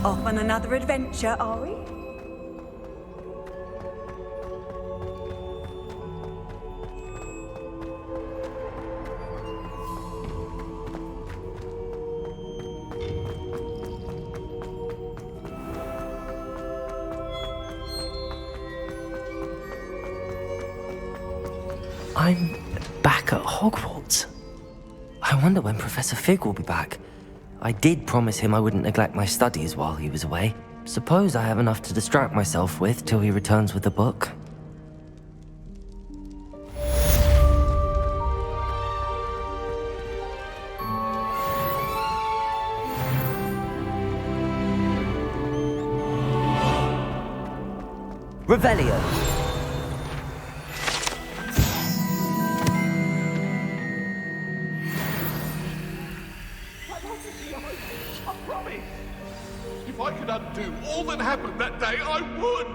Off on another adventure, are we? I'm back at Hogwarts. I wonder when Professor Fig will be back. I did promise him I wouldn't neglect my studies while he was away. Suppose I have enough to distract myself with till he returns with the book. Revelio. If I could undo all that happened that day, I would!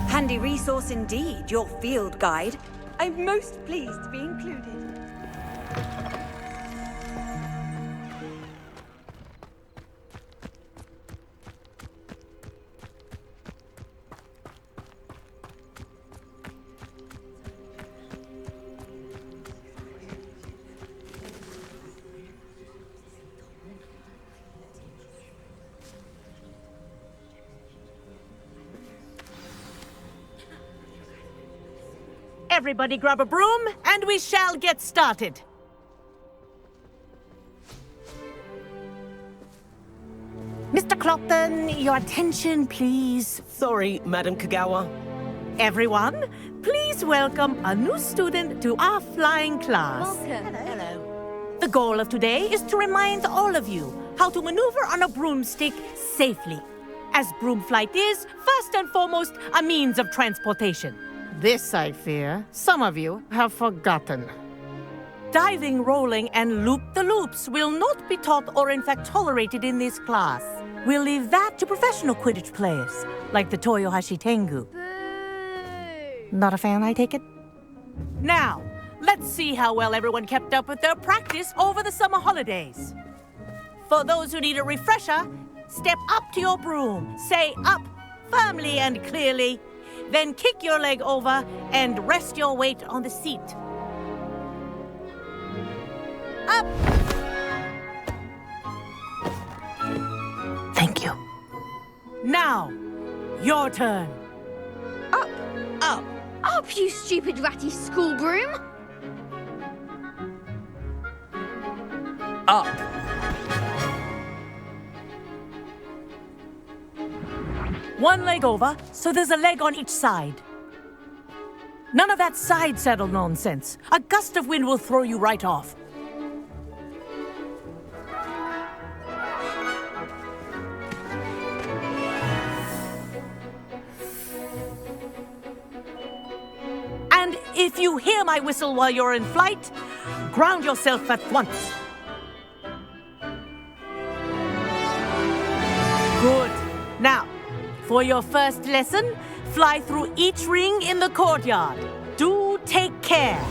Handy resource indeed, your field guide. I'm most pleased to be included. Everybody grab a broom, and we shall get started. Mr. Clopton, your attention, please. Sorry, Madam Kagawa. Everyone, please welcome a new student to our flying class. Welcome. Hello. The goal of today is to remind all of you how to maneuver on a broomstick safely, as broom flight is, first and foremost, a means of transportation. This, I fear, some of you have forgotten. Diving, rolling, and loop-the-loops will not be taught or in fact tolerated in this class. We'll leave that to professional Quidditch players, like the Toyohashi Tengu. Boo! Not a fan, I take it? Now, let's see how well everyone kept up with their practice over the summer holidays. For those who need a refresher, step up to your broom, say up firmly and clearly, then kick your leg over and rest your weight on the seat. Up! Thank you. Now, your turn. Up! Up! Up, you stupid ratty school broom! Up. One leg over, so there's a leg on each side. None of that side saddle nonsense. A gust of wind will throw you right off. And if you hear my whistle while you're in flight, ground yourself at once. Good. Now, for your first lesson, fly through each ring in the courtyard. Do take care.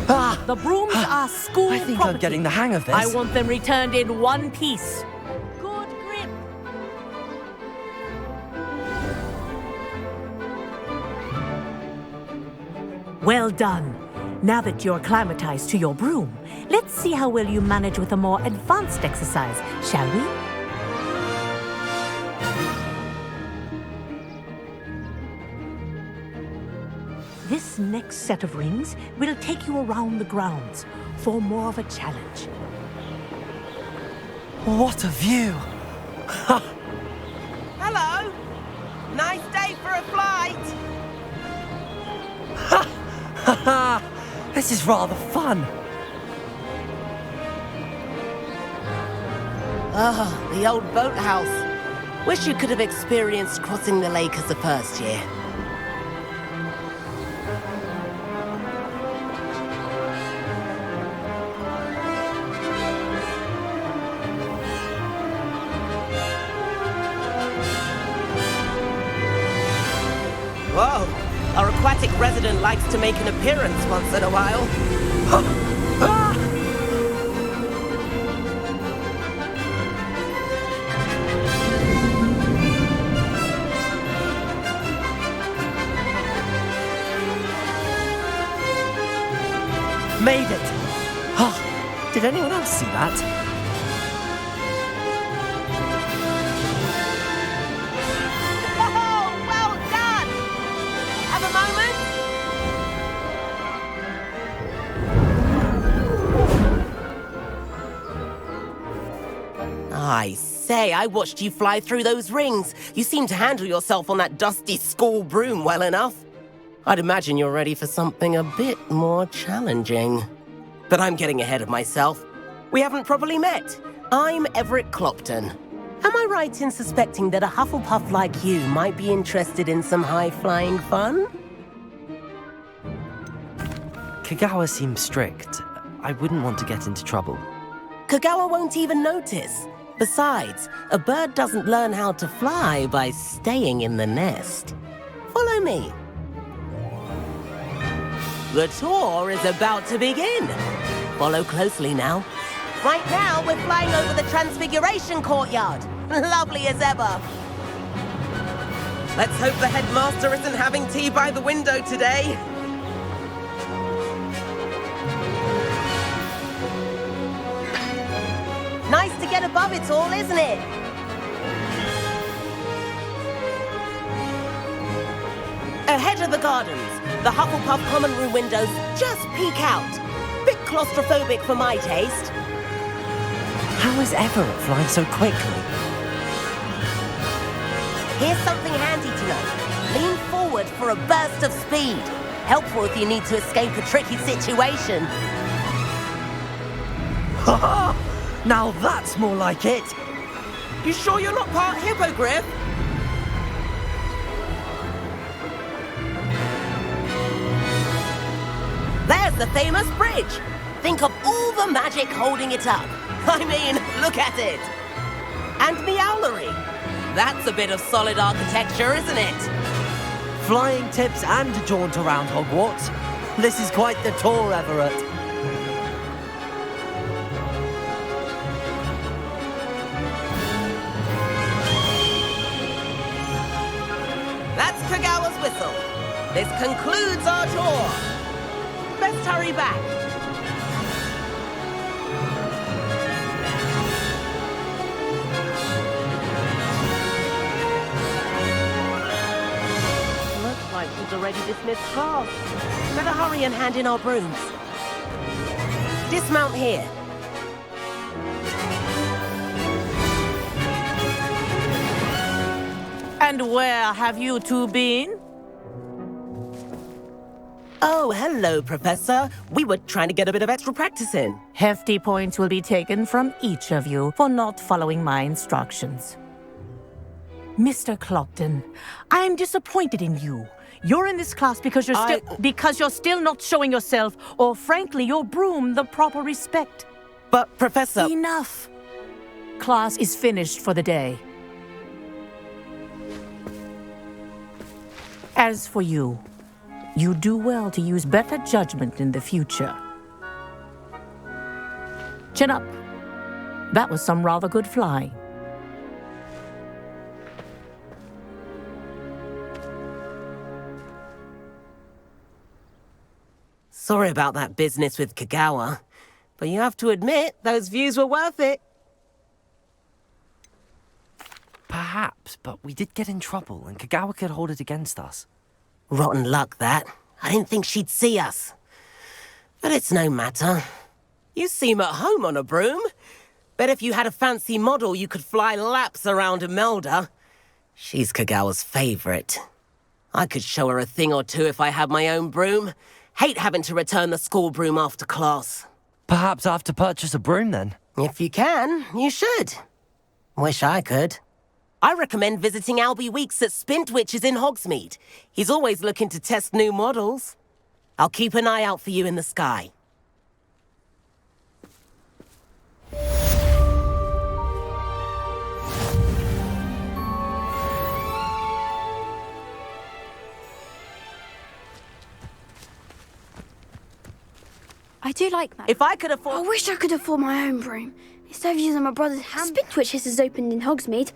The brooms are school I think property. I'm getting the hang of this. I want them returned in one piece. Good grip. Well done. Now that you're acclimatized to your broom, let's see how well you manage with a more advanced exercise, shall we? This next set of rings will take you around the grounds for more of a challenge. What a view! Hello! Nice day for a flight! Haha! This is rather fun. Ah, the old boathouse. Wish you could have experienced crossing the lake as the first year. Whoa! Our aquatic resident likes to make an appearance once in a while. Made it! Oh, did anyone else see that? Oh, well done! Have a moment? I say, I watched you fly through those rings. You seem to handle yourself on that dusty school broom well enough. I'd imagine you're ready for something a bit more challenging. But I'm getting ahead of myself. We haven't properly met. I'm Everett Clopton. Am I right in suspecting that a Hufflepuff like you might be interested in some high-flying fun? Kagawa seems strict. I wouldn't want to get into trouble. Kagawa won't even notice. Besides, a bird doesn't learn how to fly by staying in the nest. Follow me. The tour is about to begin. Follow closely now. Right now, we're flying over the Transfiguration Courtyard. Lovely as ever. Let's hope the headmaster isn't having tea by the window today. Nice to get above it all, isn't it? Ahead of the gardens, the Hufflepuff common room windows just peek out. Bit claustrophobic for my taste. How is Everett flying so quickly? Here's something handy to know. Lean forward for a burst of speed. Helpful if you need to escape a tricky situation. Haha! Now that's more like it! You sure you're not part hippogriff? There's the famous bridge. Think of all the magic holding it up. I mean, look at it. And the owlery. That's a bit of solid architecture, isn't it? Flying tips and a jaunt around Hogwarts. This is quite the tour, Everett. That's Kagawa's whistle. This concludes our tour. Let's hurry back. Looks like we've already dismissed class. Better hurry and hand in our brooms. Dismount here. And where have you two been? Oh, hello, Professor. We were trying to get a bit of extra practice in. Hefty points will be taken from each of you for not following my instructions. Mr. Clopton, I'm disappointed in you. You're in this class because you're still not showing yourself, or frankly, your broom the proper respect. But, Professor... Enough. Class is finished for the day. As for you, you do well to use better judgment in the future. Chin up. That was some rather good flying. Sorry about that business with Kagawa, but you have to admit, those views were worth it. Perhaps, but we did get in trouble, and Kagawa could hold it against us. Rotten luck, that. I didn't think she'd see us. But it's no matter. You seem at home on a broom. Bet if you had a fancy model, you could fly laps around Imelda. She's Kagawa's favorite. I could show her a thing or two if I had my own broom. Hate having to return the school broom after class. Perhaps I have to purchase a broom then. If you can, you should. Wish I could. I recommend visiting Albie Weeks at Spintwitches in Hogsmeade. He's always looking to test new models. I'll keep an eye out for you in the sky. I do like that. If I could afford... I wish I could afford my own broom. Instead of using my brother's hand. Spintwitches has opened in Hogsmeade.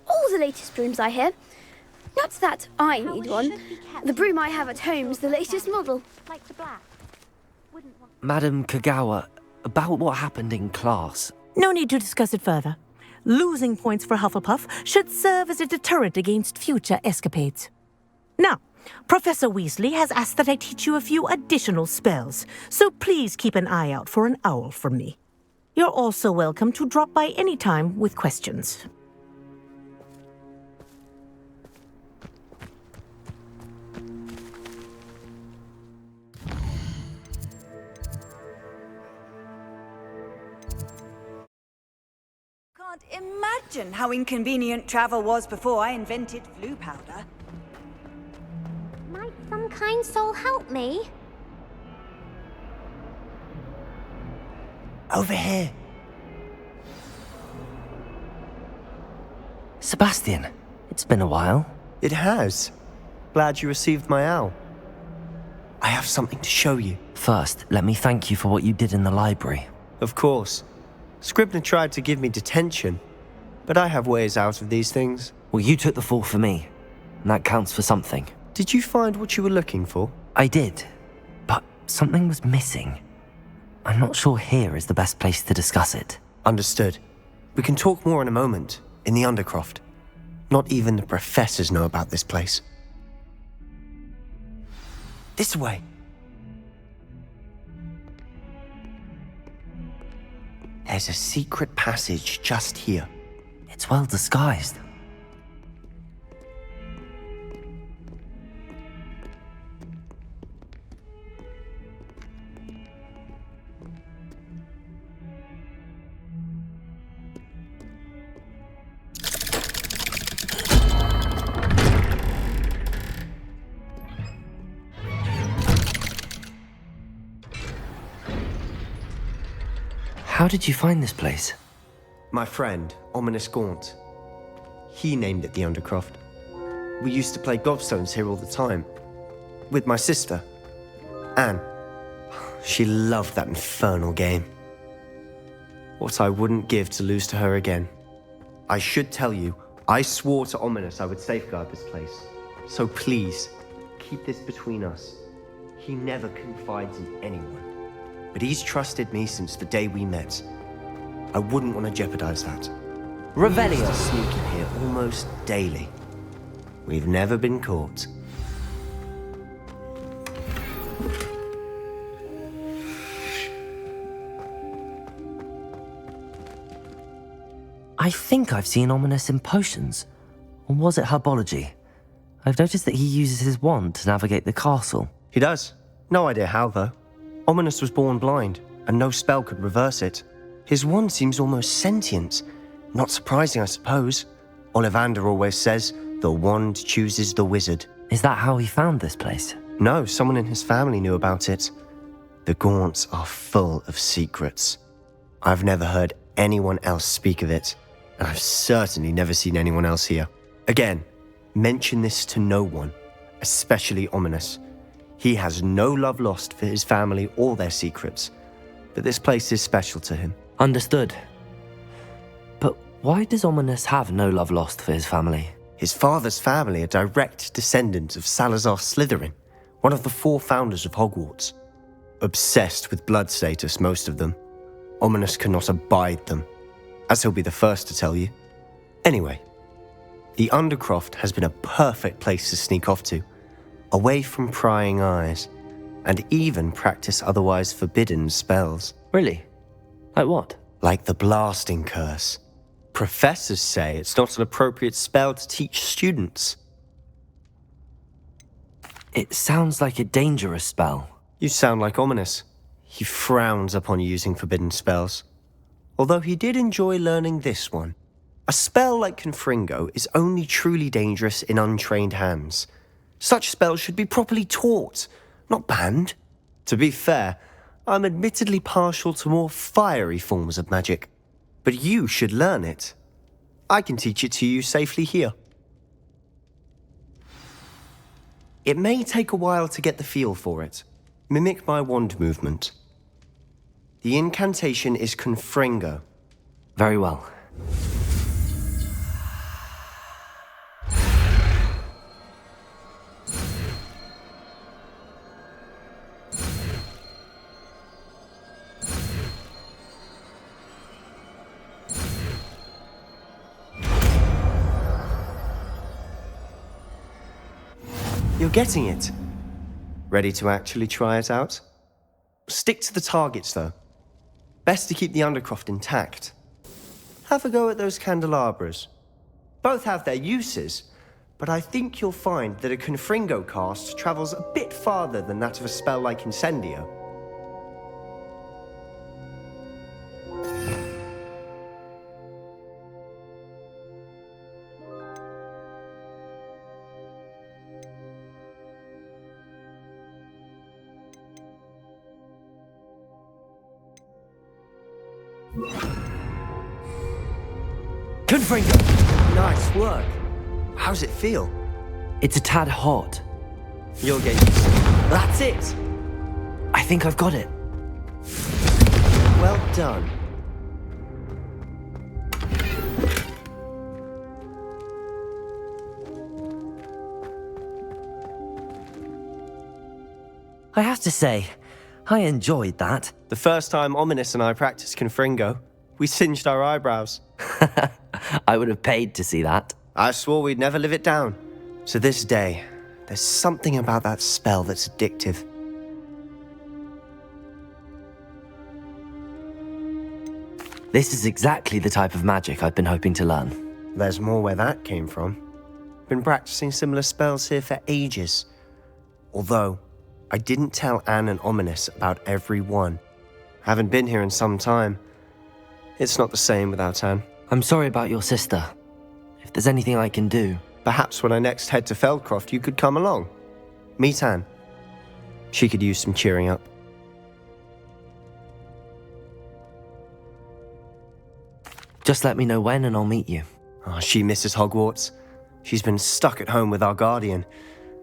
All the latest brooms, I hear. Not that I need one. The broom I have at home is the latest model. Like the black. Madam Kagawa, about what happened in class. No need to discuss it further. Losing points for Hufflepuff should serve as a deterrent against future escapades. Now, Professor Weasley has asked that I teach you a few additional spells, so please keep an eye out for an owl from me. You're also welcome to drop by any time with questions. Can't imagine how inconvenient travel was before I invented flu powder. Might some kind soul help me? Over here. Sebastian, it's been a while. It has. Glad you received my owl. I have something to show you. First, let me thank you for what you did in the library. Of course. Scribner tried to give me detention, but I have ways out of these things. Well, you took the fall for me, and that counts for something. Did you find what you were looking for? I did, but something was missing. I'm not sure here is the best place to discuss it. Understood. We can talk more in a moment, in the Undercroft. Not even the professors know about this place. This way. There's a secret passage just here. It's well disguised. How did you find this place? My friend, Ominous Gaunt. He named it the Undercroft. We used to play gobstones here all the time. With my sister, Anne. She loved that infernal game. What I wouldn't give to lose to her again. I should tell you, I swore to Ominous I would safeguard this place. So please, keep this between us. He never confides in anyone. But he's trusted me since the day we met. I wouldn't want to jeopardize that. Revelio. Sneak in here almost daily. We've never been caught. I think I've seen Ominous in potions. Or was it herbology? I've noticed that he uses his wand to navigate the castle. He does. No idea how, though. Ominous was born blind, and no spell could reverse it. His wand seems almost sentient. Not surprising, I suppose. Ollivander always says, the wand chooses the wizard. Is that how he found this place? No, someone in his family knew about it. The Gaunts are full of secrets. I've never heard anyone else speak of it, and I've certainly never seen anyone else here. Again, mention this to no one, especially Ominous. He has no love lost for his family or their secrets, but this place is special to him. Understood. But why does Ominous have no love lost for his family? His father's family are direct descendants of Salazar Slytherin, one of the 4 founders of Hogwarts. Obsessed with blood status, most of them. Ominous cannot abide them, as he'll be the first to tell you. Anyway, the Undercroft has been a perfect place to sneak off to. away from prying eyes, and even practice otherwise forbidden spells. Really? Like what? Like the blasting curse. Professors say it's not an appropriate spell to teach students. It sounds like a dangerous spell. You sound like Ominous. He frowns upon using forbidden spells. Although he did enjoy learning this one. A spell like Confringo is only truly dangerous in untrained hands. Such spells should be properly taught, not banned. To be fair, I'm admittedly partial to more fiery forms of magic. But you should learn it. I can teach it to you safely here. It may take a while to get the feel for it. Mimic my wand movement. The incantation is Confringo. Very well. You're getting it. Ready to actually try it out? Stick to the targets, though. Best to keep the Undercroft intact. Have a go at those candelabras. Both have their uses, but I think you'll find that a Confringo cast travels a bit farther than that of a spell like Incendio. Confringo! Nice work. How's it feel? It's a tad hot. You'll get used to it. That's it! I think I've got it. Well done. I have to say, I enjoyed that. The first time Ominous and I practiced Confringo, we singed our eyebrows. I would have paid to see that. I swore we'd never live it down. To this day, there's something about that spell that's addictive. This is exactly the type of magic I've been hoping to learn. There's more where that came from. Been practicing similar spells here for ages. Although, I didn't tell Anne and Ominous about every one. Haven't been here in some time. It's not the same without Anne. I'm sorry about your sister. If there's anything I can do... Perhaps when I next head to Feldcroft, you could come along. Meet Anne. She could use some cheering up. Just let me know when and I'll meet you. Oh, she misses Hogwarts. She's been stuck at home with our guardian,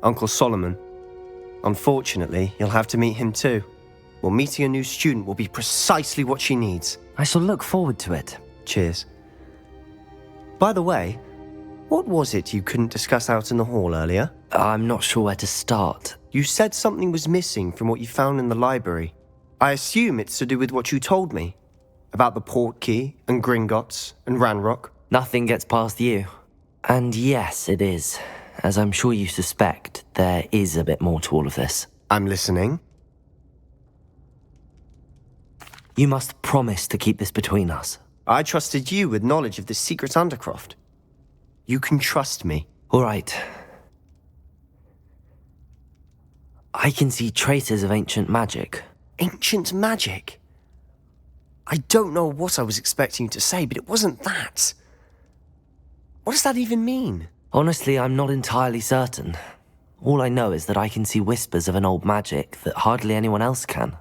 Uncle Solomon. Unfortunately, you'll have to meet him too. Well, meeting a new student will be precisely what she needs. I shall look forward to it. Cheers. By the way, what was it you couldn't discuss out in the hall earlier? I'm not sure where to start. You said something was missing from what you found in the library. I assume it's to do with what you told me. About the Portkey and Gringotts and Ranrock. Nothing gets past you. And yes, it is. As I'm sure you suspect, there is a bit more to all of this. I'm listening. You must promise to keep this between us. I trusted you with knowledge of the secret Undercroft. You can trust me. All right. I can see traces of ancient magic. Ancient magic? I don't know what I was expecting you to say, but it wasn't that. What does that even mean? Honestly, I'm not entirely certain. All I know is that I can see whispers of an old magic that hardly anyone else can.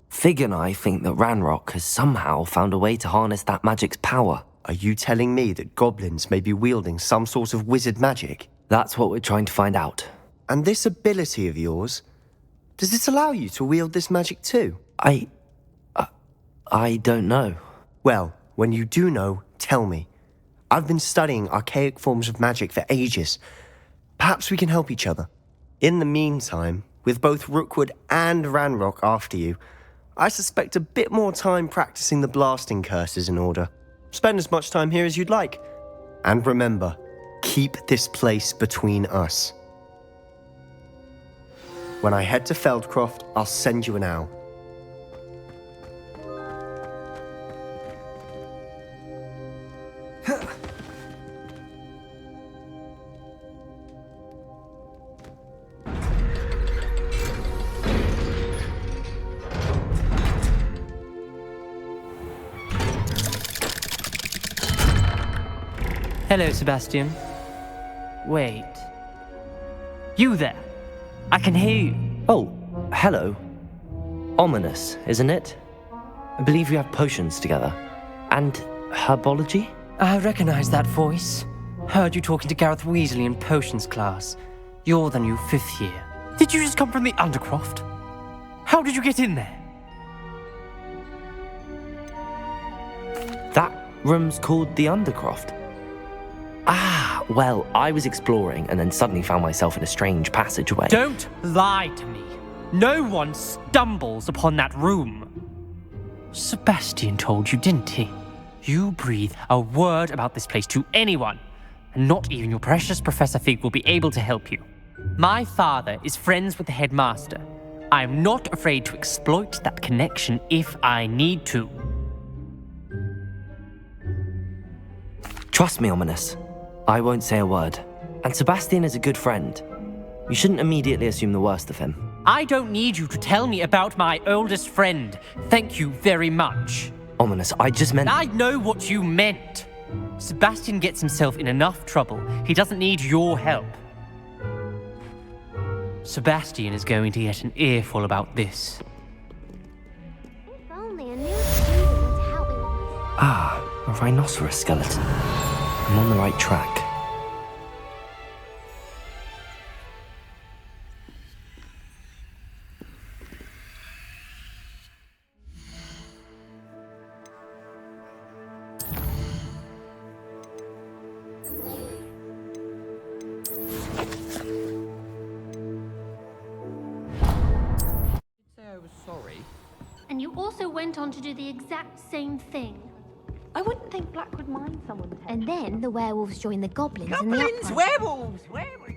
Fig and I think that Ranrock has somehow found a way to harness that magic's power. Are you telling me that goblins may be wielding some sort of wizard magic? That's what we're trying to find out. And this ability of yours, does it allow you to wield this magic too? I don't know. Well, when you do know, tell me. I've been studying archaic forms of magic for ages. Perhaps we can help each other. In the meantime, with both Rookwood and Ranrock after you, I suspect a bit more time practicing the blasting curse is in order. Spend as much time here as you'd like. And remember, keep this place between us. When I head to Feldcroft, I'll send you an owl. Hello, Sebastian. Wait. You there? I can hear you. Oh, hello. Ominous, isn't it? I believe we have potions together. And herbology? I recognize that voice. Heard you talking to Gareth Weasley in potions class. You're the new 5th year. Did you just come from the Undercroft? How did you get in there? That room's called the Undercroft. Ah, well, I was exploring and then suddenly found myself in a strange passageway. Don't lie to me. No one stumbles upon that room. Sebastian told you, didn't he? You breathe a word about this place to anyone, and not even your precious Professor Fig will be able to help you. My father is friends with the headmaster. I am not afraid to exploit that connection if I need to. Trust me, Ominous. I won't say a word. And Sebastian is a good friend. You shouldn't immediately assume the worst of him. I don't need you to tell me about my oldest friend. Thank you very much. Ominous, I just meant... I know what you meant. Sebastian gets himself in enough trouble. He doesn't need your help. Sebastian is going to get an earful about this. If only a new student would help me with my... Ah, a rhinoceros skeleton. I'm on the right track. And you also went on to do the exact same thing. I wouldn't think Black would mind someone. And then the werewolves joined the goblins and the Goblins, uprising. werewolves, werewolves.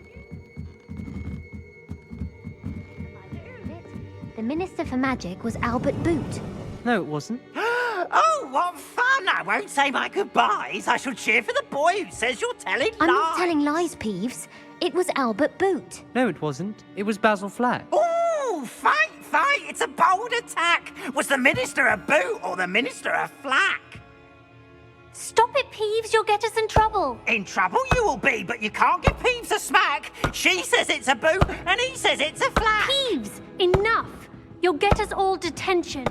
The Minister for Magic was Albert Boot. No, it wasn't. Oh, what fun! I won't say my goodbyes. I shall cheer for the boy who says you're telling lies. I'm not telling lies, Peeves. It was Albert Boot. No, it wasn't. It was Basil Flack. Ooh, fight, fight! It's a bold attack. Was the Minister a boot or the Minister a flack? Stop it, Peeves. You'll get us in trouble. In trouble you will be, but you can't give Peeves a smack. She says it's a boot and he says it's a flack. Peeves, enough. You'll get us all detention.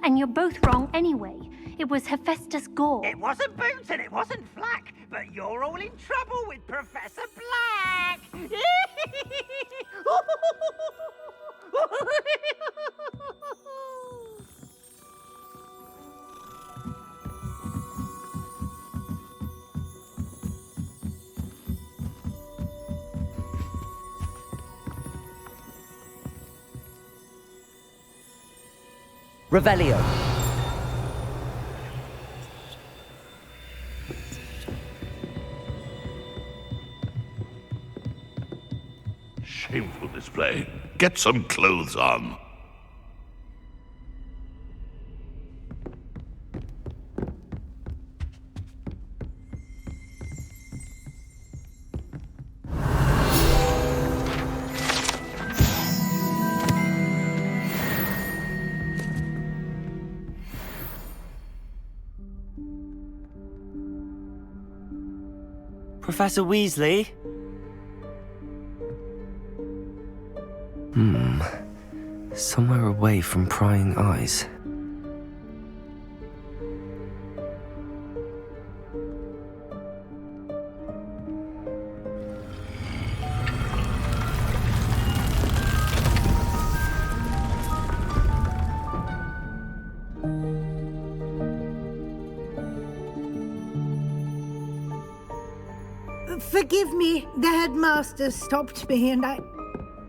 And you're both wrong anyway. It was Hephaestus Gore. It wasn't boot and it wasn't flack, but you're all in trouble with Professor Black. Revelio. Shameful display. Get some clothes on. Professor Weasley? Somewhere away from prying eyes. Forgive me, the headmaster stopped me and I...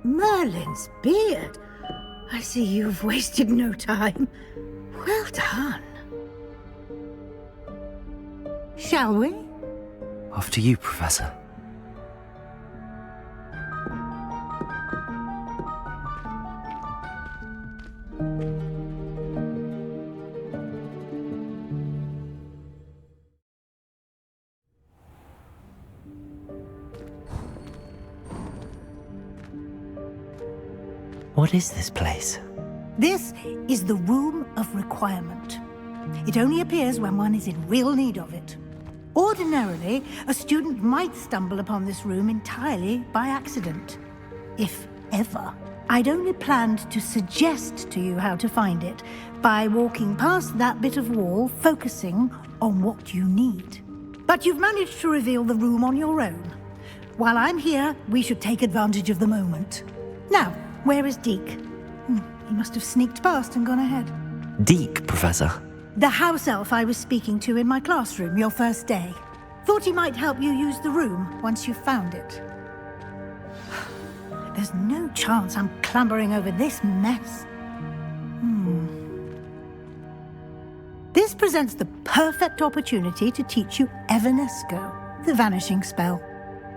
Merlin's beard. I see you've wasted no time. Well done. Shall we? After you, Professor. What is this place? This is the Room of Requirement. It only appears when one is in real need of it. Ordinarily, a student might stumble upon this room entirely by accident. If ever. I'd only planned to suggest to you how to find it by walking past that bit of wall, focusing on what you need. But you've managed to reveal the room on your own. While I'm here, we should take advantage of the moment. Now, where is Deke? He must have sneaked past and gone ahead. Deke, Professor. The house elf I was speaking to in my classroom your first day. Thought he might help you use the room once you found it. There's no chance I'm clambering over this mess. This presents the perfect opportunity to teach you Evanesco, the vanishing spell.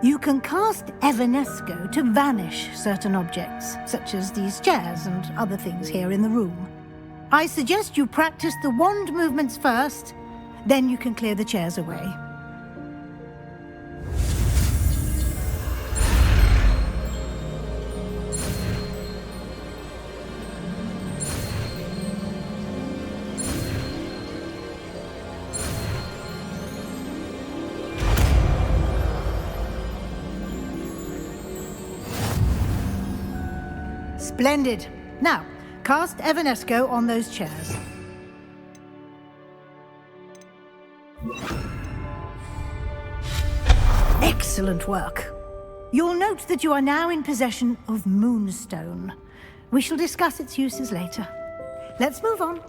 You can cast Evanesco to vanish certain objects, such as these chairs and other things here in the room. I suggest you practice the wand movements first, then you can clear the chairs away. Splendid. Now, cast Evanesco on those chairs. Excellent work. You'll note that you are now in possession of Moonstone. We shall discuss its uses later. Let's move on.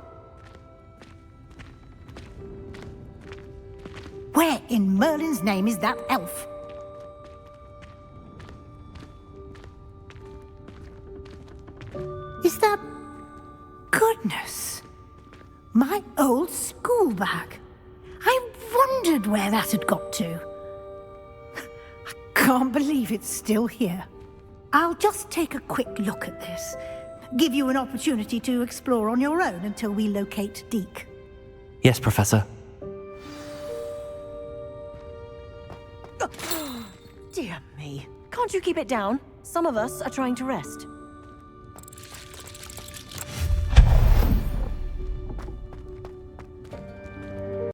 Where in Merlin's name is that elf? Is that... Goodness! My old school bag. I wondered where that had got to. I can't believe it's still here. I'll just take a quick look at this. Give you an opportunity to explore on your own until we locate Deke. Yes, Professor. Dear me. Can't you keep it down? Some of us are trying to rest.